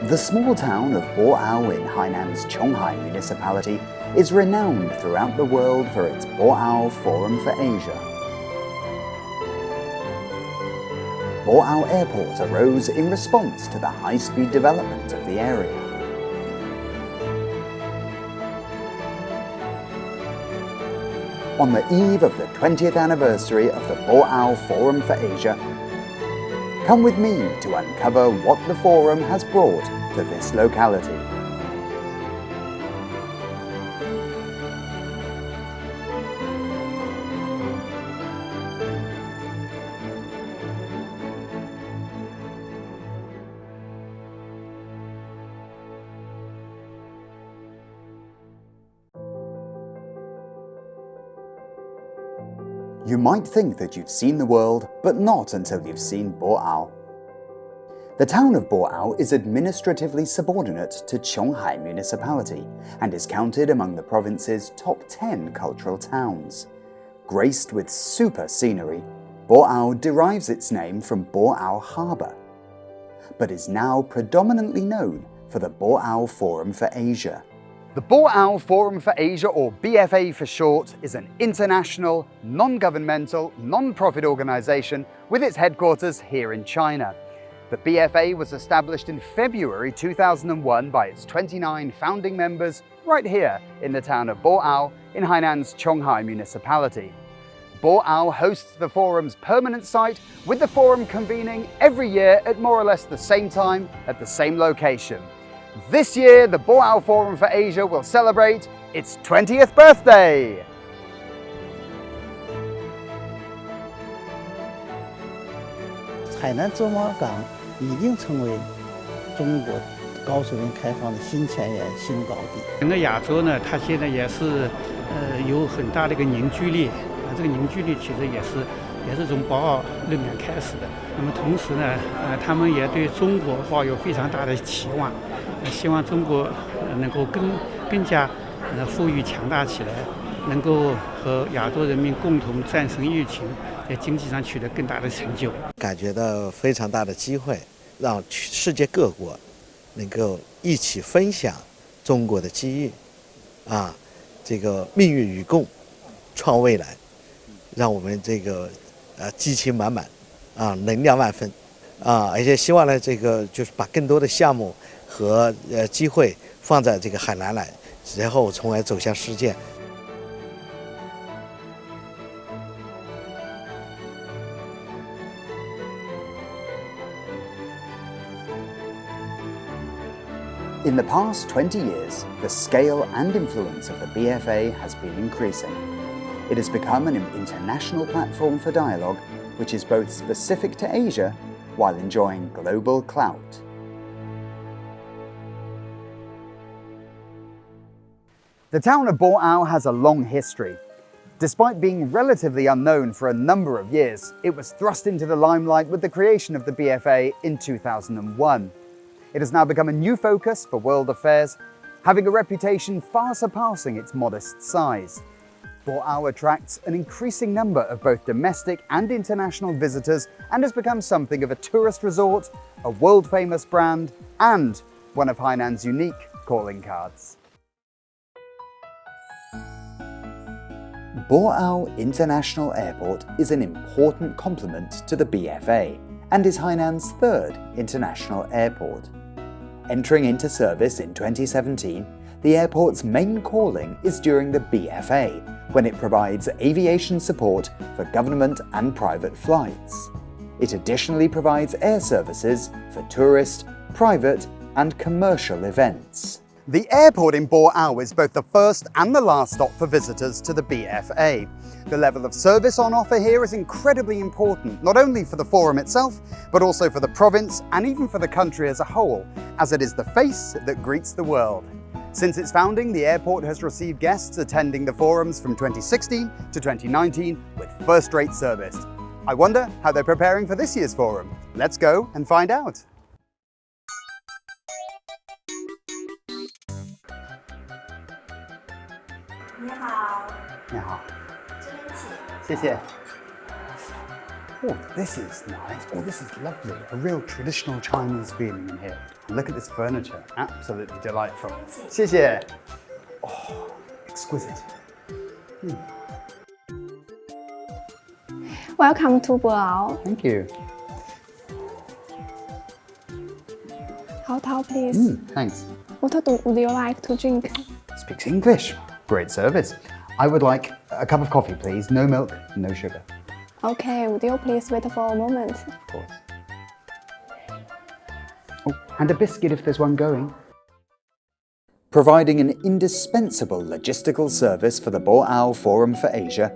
The small town of Boao in Hainan's Qionghai municipality is renowned throughout the world for its Boao Forum for Asia. Boao Airport arose in response to the high-speed development of the area. On the eve of the 20th anniversary of the Boao Forum for Asia, come with me to uncover what the Forum has brought to this locality. You might think that you've seen the world, but not until you've seen Boao. The town of Boao is administratively subordinate to Qionghai municipality and is counted among the province's top 10 cultural towns. Graced with super scenery, Boao derives its name from Boao Harbour, but is now predominantly known for the Boao Forum for Asia. The Boao Forum for Asia, or BFA for short, is an international, non-governmental, non-profit organisation with its headquarters here in China. The BFA was established in February 2001 by its 29 founding members right here in the town of Boao in Hainan's Qionghai municipality. Boao hosts the forum's permanent site, with the forum convening every year at more or less the same time at the same location. This year, the Boao Forum for Asia will celebrate its 20th birthday! 海南走马港已经成为中国高水平开放的新前沿、新高地。整个亚洲呢，它现在也是有很大的一个凝聚力，这个凝聚力其实也是从博鳌论坛开始的。那么同时呢，他们也对中国抱有非常大的期望，希望中国能够更加富裕强大起来，能够和亚洲人民共同战胜疫情，在经济上取得更大的成就。感觉到非常大的机会，让世界各国能够一起分享中国的机遇，这个命运与共，创未来，让我们这个激情满满，能量万分，而且希望呢，这个就是把更多的项目和机会放在这个海南来，然后从而走向世界。In the past 20 years, the scale and influence of the BFA has been increasing. It has become an international platform for dialogue, which is both specific to Asia while enjoying global clout. The town of Boao has a long history. Despite being relatively unknown for a number of years, it was thrust into the limelight with the creation of the BFA in 2001. It has now become a new focus for world affairs, having a reputation far surpassing its modest size. Boao attracts an increasing number of both domestic and international visitors and has become something of a tourist resort, a world-famous brand, and one of Hainan's unique calling cards. Boao International Airport is an important complement to the BFA and is Hainan's third international airport. Entering into service in 2017, the airport's main calling is during the BFA, when it provides aviation support for government and private flights. It additionally provides air services for tourist, private, and commercial events. The airport in Boao is both the first and the last stop for visitors to the BFA. The level of service on offer here is incredibly important, not only for the forum itself, but also for the province and even for the country as a whole, as it is the face that greets the world. Since its founding, the airport has received guests attending the forums from 2016 to 2019 with first-rate service. I wonder how they're preparing for this year's forum. Let's go and find out. 你好，你好，这边请。谢谢。Oh, this is nice. Oh, this is lovely. A real traditional Chinese feeling in here. And look at this furniture. Absolutely delightful. 谢谢. Oh, exquisite. Welcome to Boao. Thank you. Hot towel, please. Thanks. What would you like to drink? Speaks English. Great service. I would like a cup of coffee, please. No milk, no sugar. Okay, would you please wait for a moment? Of course. Oh, and a biscuit if there's one going. Providing an indispensable logistical service for the Boao Forum for Asia,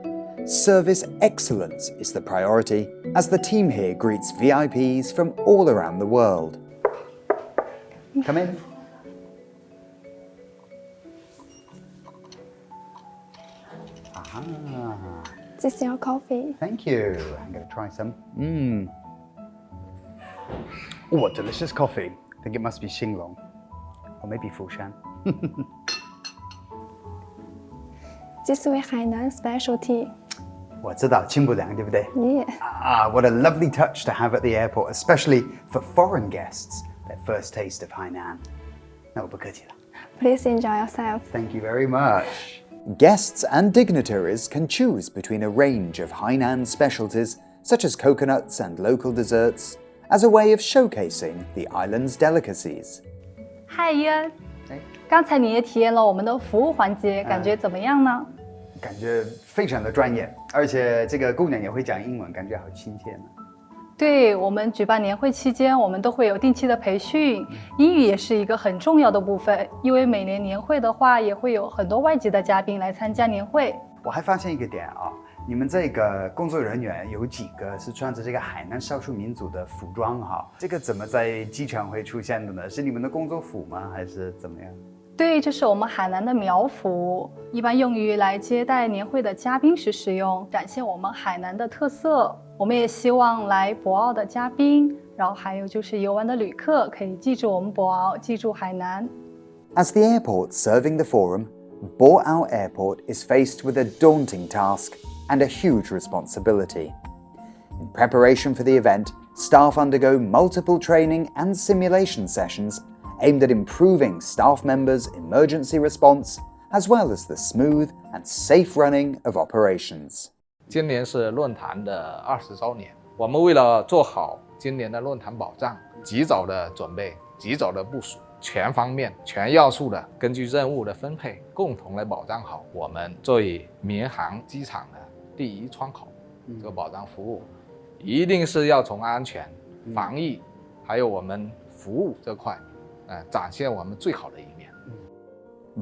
service excellence is the priority as the team here greets VIPs from all around the world. Come in. Aha. This is your coffee. Thank you. I'm going to try some. Oh, what delicious coffee. I think it must be Xinglong. Or maybe Fushan. This is Hainan specialty. 我知道清补凉，对不对？ Yeah. What a lovely touch to have at the airport, especially for foreign guests, their first taste of Hainan. 那我不客气了。 Please enjoy yourself. Thank you very much. Guests and dignitaries can choose between a range of Hainan specialties, such as coconuts and local desserts, as a way of showcasing the island's delicacies. 嗨，伊恩，刚才你也体验了我们的服务环节，感觉怎么样呢？感觉非常的专业，而且这个姑娘也会讲英文，感觉好亲切呢。对，我们举办年会期间，我们都会有定期的培训，英语也是一个很重要的部分，因为每年年会的话，也会有很多外籍的嘉宾来参加年会。我还发现一个点啊，你们这个工作人员有几个是穿着这个海南少数民族的服装哈，这个怎么在机场会出现的呢？是你们的工作服吗？还是怎么样？对，这是我们海南的苗服，一般用于来接待年会的嘉宾时使用，展现我们海南的特色。我们也希望来博鳌的嘉宾，然后还有就是游玩的旅客，可以记住我们博鳌，记住海南。As the airport serving the forum, Boao Airport is faced with a daunting task and a huge responsibility. In preparation for the event, staff undergo multiple training and simulation sessions aimed at improving staff members' emergency response, as well as the smooth and safe running of operations. 今年是论坛的20周年，我们为了做好今年的论坛保障，及早的准备，及早的部署，全方面、全要素的根据任务的分配，共同来保障好我们作为民航机场的第一窗口，这个保障服务，一定是要从安全、防疫，还有我们服务这块，展现我们最好的一面。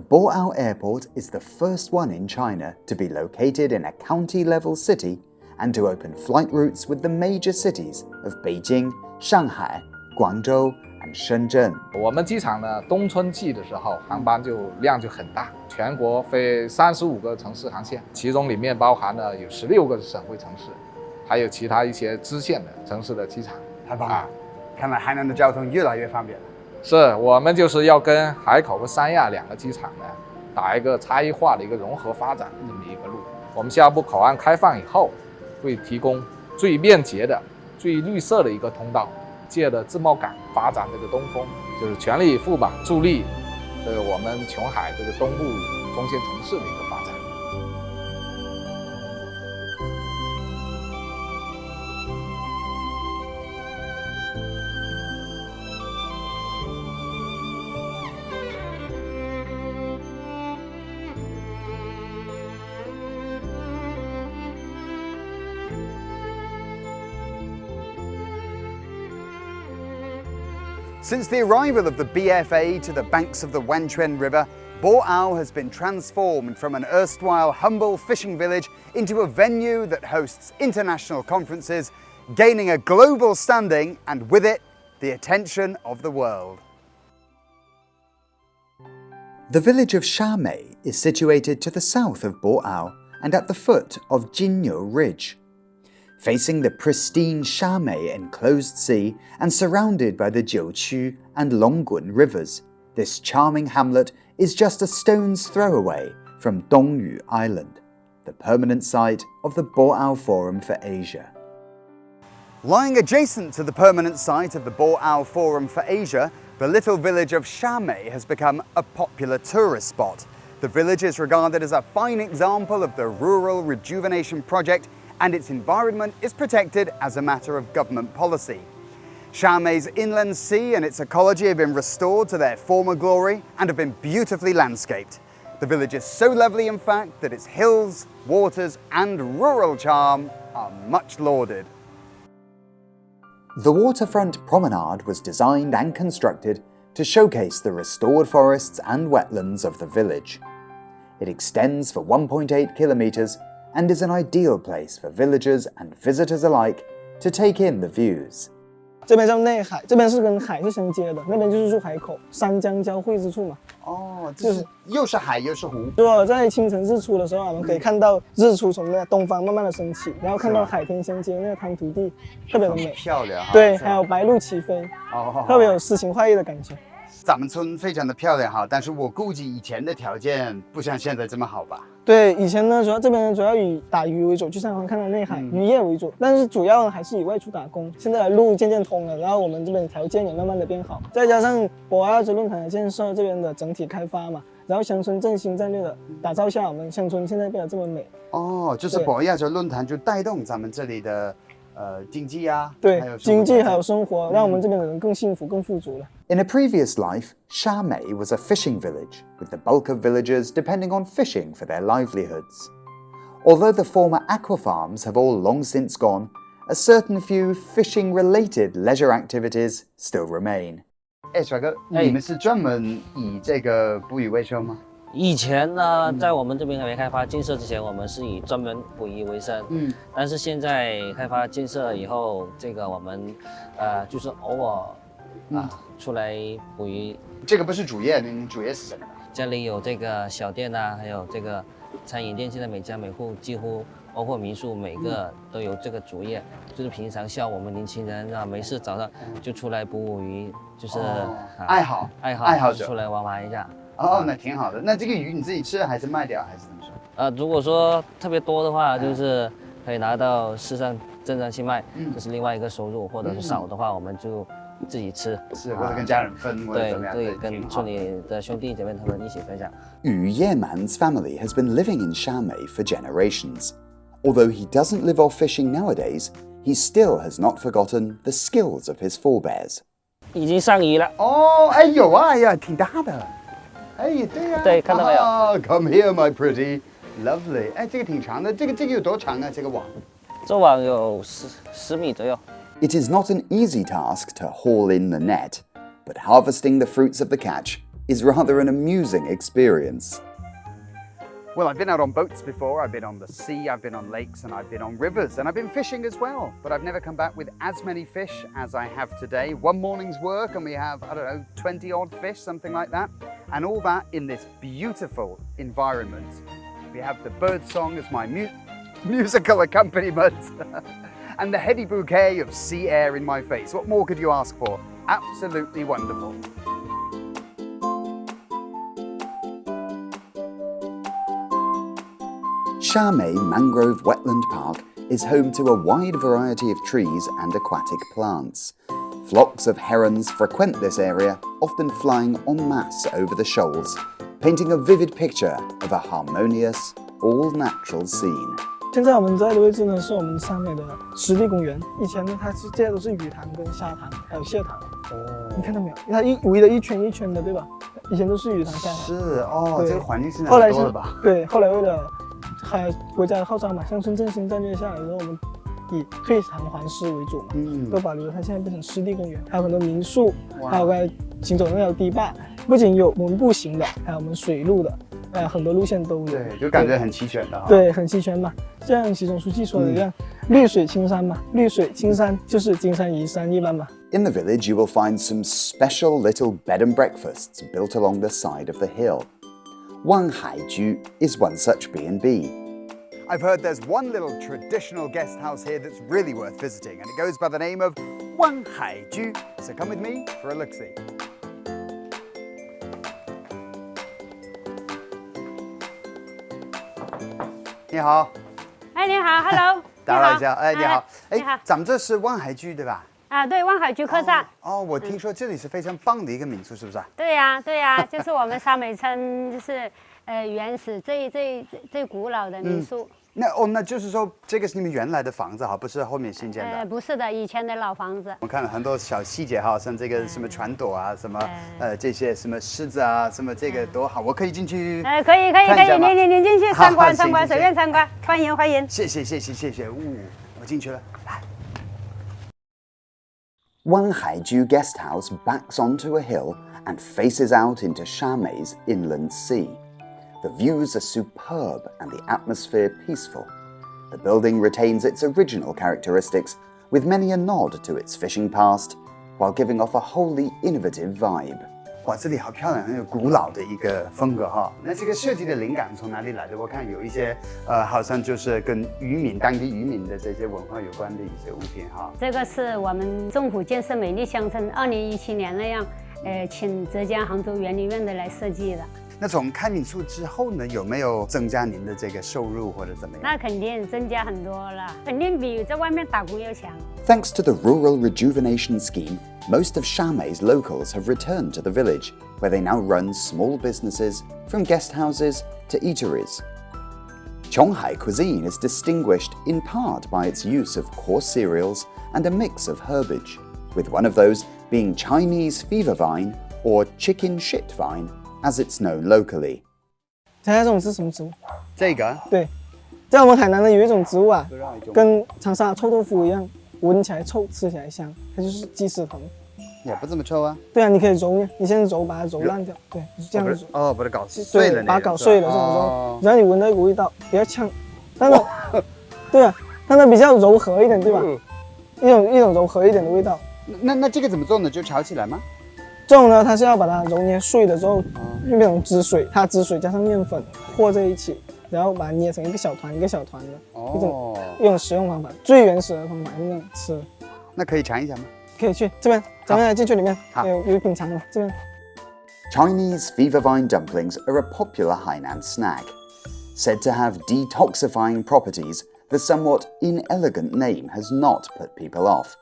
Boao Airport is the first one in China to be located in a county-level city and to open flight routes with the major cities of Beijing, Shanghai, Guangzhou, and Shenzhen. 我们机场呢，冬春季的时候，航班量就很大，全国飞35个城市航线，其中里面包含了有16个省会城市，还有其他一些支线的城市的机场。太棒了！看来海南的交通越来越方便了。是我们就是要跟海口和三亚两个机场呢，打一个差异化的一个融合发展这么一个路。我们下一步口岸开放以后，会提供最便捷的、最绿色的一个通道，借着自贸港发展这个东风，就是全力以赴吧，助力这个我们琼海这个东部中心城市的一个发展。Since the arrival of the BFA to the banks of the Wanchuan River, Boao has been transformed from an erstwhile humble fishing village into a venue that hosts international conferences, gaining a global standing and with it, the attention of the world. The village of Shamei is situated to the south of Boao and at the foot of Jinyo Ridge. Facing the pristine Shamei enclosed sea and surrounded by the Jiuqu and Longgun rivers, this charming hamlet is just a stone's throw away from Dongyu Island, the permanent site of the Boao Forum for Asia. Lying adjacent to the permanent site of the Boao Forum for Asia, the little village of Shamei has become a popular tourist spot. The village is regarded as a fine example of the rural rejuvenation project, and its environment is protected as a matter of government policy. Shamei's inland sea and its ecology have been restored to their former glory and have been beautifully landscaped. The village is so lovely, in fact, that its hills, waters, and rural charm are much lauded. The waterfront promenade was designed and constructed to showcase the restored forests and wetlands of the village. It extends for 1.8 kilometers and is an ideal place for villagers and visitors alike to take in the views. 这边叫内海，这边是跟海是相接的，那边就是入海口，山江交汇之处嘛。哦，就是又是海又是湖。就在清晨日出的时候，我们可以看到日出从那东方慢慢的升起，然后看到海天相接那个滩涂地，特别的美，漂亮。对，还有白鹭齐飞，特别有诗情画意的感觉。咱们村非常的漂亮哈，但是我估计以前的条件不像现在这么好吧？对，以前呢，这边主要以打鱼为主，就像我们看到内海渔业为主，但是主要呢还是以外出打工。现在路渐渐通了，然后我们这边条件也慢慢的变好，再加上博鳌亚洲论坛的建设，这边的整体开发嘛，然后乡村振兴战略的打造下，我们乡村现在变得这么美。哦，就是博鳌亚洲论坛就带动咱们这里的经济啊，对，经济还有生活，让我们这边的人更幸福、更富足了。In a previous life, Shamei was a fishing village, with the bulk of villagers depending on fishing for their livelihoods. Although the former aqua farms have all long since gone, a certain few fishing-related leisure activities still remain. 哎，帅哥，你们是专门以这个捕鱼为生吗？以前呢，在我们这边还没开发建设之前，我们是以专门捕鱼为生。但是现在开发建设以后，这个我们就是偶尔出来捕鱼。这个不是主业，你主业是什么？家里有这个小店啊，还有这个餐饮店，现在每家每户几乎包括民宿，每个都有这个主业。就是平常像我们年轻人啊，没事早上就出来捕鱼，就是爱好者出来玩一下。哦，那挺好的。那这个鱼你自己吃还是卖掉，还是怎么说？如果说特别多的话，就是可以拿到市上镇上去卖，这是另外一个收入；或者是少的话，我们就自己吃，是或者跟家人分，或者怎么样？对，跟村里的兄弟姐妹他们一起分享。Yu Yeman's family has been living in Shamei for generations. Although he doesn't live off fishing nowadays, he still has not forgotten the skills of his forebears. 已经上鱼了。哦，哎有啊，哎呀，挺大的。哎，对呀，对，看到没有？Come here, my pretty, lovely。哎，这个挺长的，这个有多长啊？这个网？这网有10米左右。It is not an easy task to haul in the net, but harvesting the fruits of the catch is rather an amusing experience. Well, I've been out on boats before, I've been on the sea, I've been on lakes, and I've been on rivers, and I've been fishing as well. But I've never come back with as many fish as I have today. One morning's work and we have, I don't know, 20 odd fish, something like that. And all that in this beautiful environment. We have the bird song as my musical accompaniment. And the heady bouquet of sea air in my face. What more could you ask for? Absolutely wonderful. Shamei Mangrove Wetland Park is home to a wide variety of trees and aquatic plants. Flocks of herons frequent this area, often flying en masse over the shoals, painting a vivid picture of a harmonious, all-natural scene. 现在我们在的位置呢，是我们山美的湿地公园。以前呢，这些都是鱼塘跟虾塘，还有蟹塘。你看到没有？它围的一圈一圈的，对吧？以前都是鱼塘虾塘。是哦，这个环境现在很多了吧？对，后来为了国家的号召嘛，乡村振兴战略下来之后，我们以退塘还湿为主嘛，都保留了它现在变成湿地公园，还有很多民宿，还有刚才行走的那条堤坝，不仅有我们步行的，还有我们水路的。很多路线都有，对，就感觉很齐全的哈。对，很齐全嘛。像习总书记说的一样，绿水青山嘛，绿水青山就是金山银山一般嘛。In the village, you will find some special little bed and breakfasts built along the side of the hill. Wanghaiju is one such B&B. I've heard there's one little traditional guest house here that's really worth visiting, and it goes by the name of Wanghaiju. So come with me for a look-see. 你好，哎，你好 ，Hello。打扰一下。哎，你好。你好。咱们这是望海居对吧？啊，对，望海居客栈。哦，我听说这里是非常棒的一个民宿，是不是？对呀，对呀，就是我们沙美村，就是原始最古老的民宿。那就是说这个是你们原来的房子哈，不是后面新建的？不是的，以前的老房子。我看了很多小细节哈，像这个什么船朵啊，什么这些什么狮子啊，什么这个多好，我可以进去？可以，您进去参观，随便参观，欢迎。谢谢。我进去了，来。Wanhaiju Guest House backs onto a hill and faces out into Shamei's inland sea. The views are superb and the atmosphere peaceful. The building retains its original characteristics, with many a nod to its fishing past, while giving off a wholly innovative vibe. 哇，这里好漂亮，很有古老的一个风格哈。那这个设计的灵感从哪里来的？我看有一些好像就是跟当地渔民的这些文化有关的一些物品哈。这个是我们政府建设美丽乡村2017年那样，请浙江杭州园林院的来设计的。那从开民宿之后呢，有没有增加您的这个收入或者怎么样？那肯定增加很多了，肯定比在外面打工要强。Thanks to the rural rejuvenation scheme, most of Shamei's locals have returned to the village, where they now run small businesses, from guest houses to eateries. Qionghai cuisine is distinguished in part by its use of coarse cereals and a mix of herbage, with one of those being Chinese fever vine or chicken shit vine,as it's known locally. 猜猜这种是什么植物？这个？对，在我们海南呢有一种植物啊，跟长沙臭豆腐一样，闻起来臭，吃起来香，它就是鸡屎藤。也不这么臭啊。对啊，你可以揉呀，你先揉把它揉烂掉，对，就是这样子揉。把它搞碎了。把它搞碎了这种揉，然后你闻到一股味道，比较呛，但是，对啊，但它比较柔和一点，对吧？一种柔和一点的味道。那这个怎么做呢？就炒起来吗？这种呢，它是要把它揉捏碎了之后，那种汁水，它汁水加上面粉和在一起，然后把它捏成一个小团的一种食用方法，最原始的方法那种吃。那可以尝一下吗？可以去这边，咱们来进去里面有品尝的这边。Chinese fever vine dumplings are a popular Hainan snack. Said to have detoxifying properties, the somewhat inelegant name has not put people off.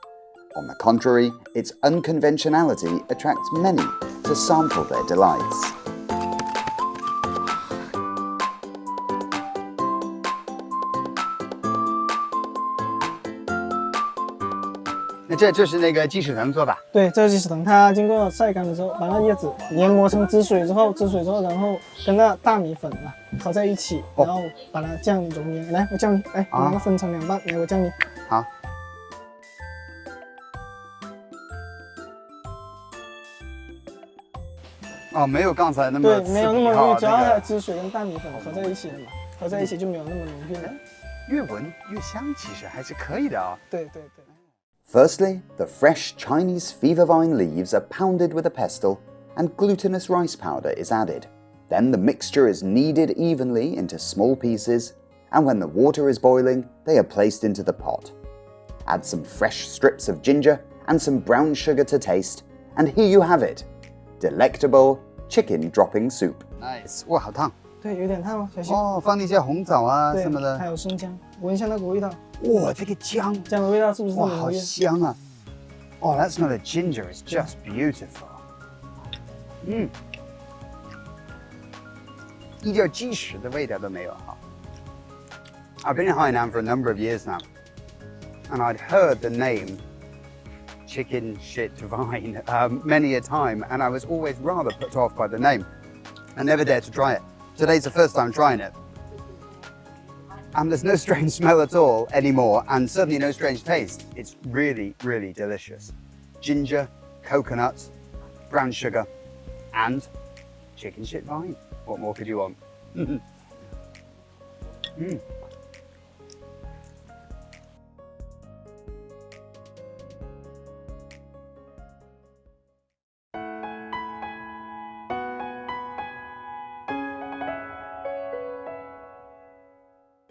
On the contrary, its unconventionality attracts many to sample their delights. 那这就是那个鸡屎藤做吧？对，这是鸡屎藤，它经过晒干了之后，把那叶子研磨成汁水之后，然后跟那大米粉嘛合在一起，然后把它这样揉捏。来，我教你，来，把它分成2半，来，我教你。好。没有刚才那么对，没有那么浓郁，主要它的汁水跟大米粉合在一起的嘛，合在一起就没有那么浓郁了。越闻越香，其实还是可以的啊。对。Firstly, the fresh Chinese fever vine leaves are pounded with a pestle and glutinous rice powder is added. Then the mixture is kneaded evenly into small pieces, and when the water is boiling, they are placed into the pot. Add some fresh strips of ginger and some brown sugar to taste, and here you have it. Delectable chicken dropping soup. Nice. 哇，好烫。对，有点烫哦，小心。放一些红枣啊什么的。还有生姜，闻一下那股味道。哇，这个姜的味道是不是那么浓郁？好香啊！that smell of ginger is just beautiful. 一点鸡屎的味道都没有哈。I've been in Hainan for a number of years now, and I'd heard the name chicken shit vine many a time, and I was always rather put off by the name. I never dared to try it. Today's the first time trying it. And there's no strange smell at all anymore, and certainly no strange taste. It's really, really delicious. Ginger, coconut, brown sugar, and chicken shit vine. What more could you want?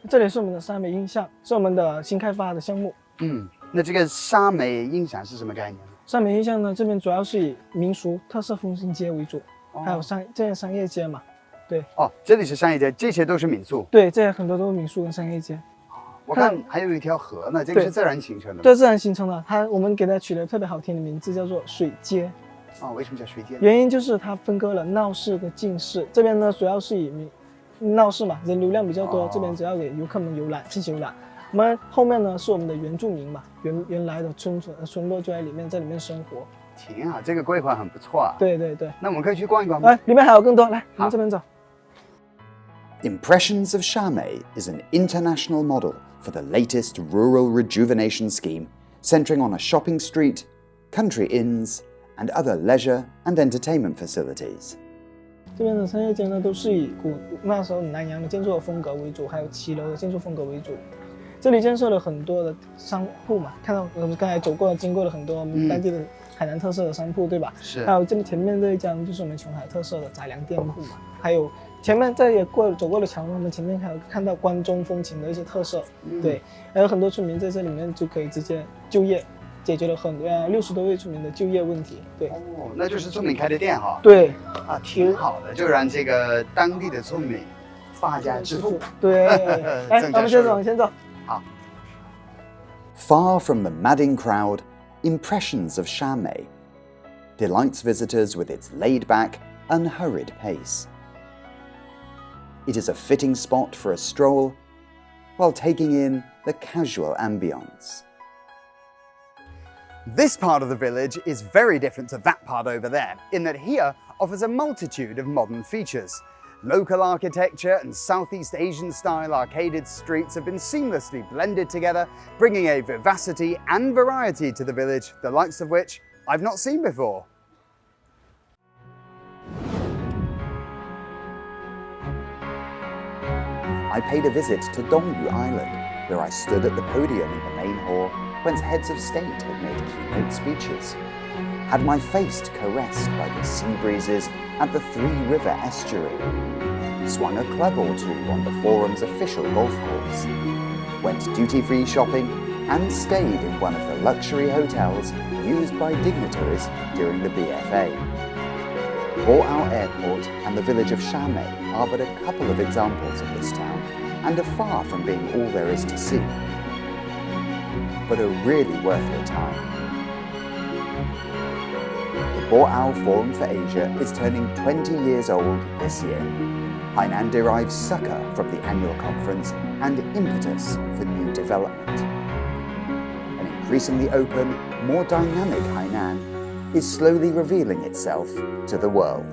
这里是我们的沙美印象，是我们的新开发的项目。那这个沙美印象是什么概念呢？沙美印象呢，这边主要是以民俗特色风情街为主，还有这些商业街嘛。对。这里是商业街，这些都是民宿。对，这些很多都是民宿跟商业街。我看还有一条河呢，这个是自然形成的吗？对，自然形成的。我们给它取了特别好听的名字，叫做水街。为什么叫水街？原因就是它分割了闹市和静市。这边呢，主要是以闹市嘛，人流量比较多，这边主要给游客们进行游览。我们后面呢是我们的原住民嘛，原来的村落就在里面生活。挺好，这个规划很不错啊。对对对。那我们可以去逛一逛吗？里面还有更多，来，我们这边走。Impressions of Xiamen is an international model for the latest rural rejuvenation scheme, centering on a shopping street, country inns, and other leisure and entertainment facilities. 这边的商业街呢，都是以那时候南洋的建筑的风格为主，还有骑楼的建筑风格为主。这里建设了很多的商铺嘛，看到我们刚才经过了很多我们当地的海南特色的商铺，对吧？是。还有这里前面这一家就是我们琼海特色的杂粮店铺嘛，还有前面走过了桥，我们前面还有看到关中风情的一些特色，对，还有很多村民在这里面就可以直接就业，解决了60多位村民的就业问题，对。那就是村民开的店哈。对。挺好的，就让这个当地的村民发家致富。对。来，我们接着往前走。好。Far from the madding crowd, Impressions of Xiamen delights visitors with its laid-back, unhurried pace. It is a fitting spot for a stroll while taking in the casual ambience. This part of the village is very different to that part over there, in that here offers a multitude of modern features. Local architecture and Southeast Asian-style arcaded streets have been seamlessly blended together, bringing a vivacity and variety to the village, the likes of which I've not seen before. I paid a visit to Dongyu Island, where I stood at the podium in the main hall whence heads of state had made keynote speeches, had my face caressed by the sea breezes at the Three River estuary, swung a club or two on the Forum's official golf course, went duty-free shopping, and stayed in one of the luxury hotels used by dignitaries during the BFA. Boao Airport and the village of Xiamen are but a couple of examples of this town, and are far from being all there is to see, but are really worth your time. The Boao Forum for Asia is turning 20 years old this year. Hainan derives succour from the annual conference and impetus for new development. An increasingly open, more dynamic Hainan is slowly revealing itself to the world.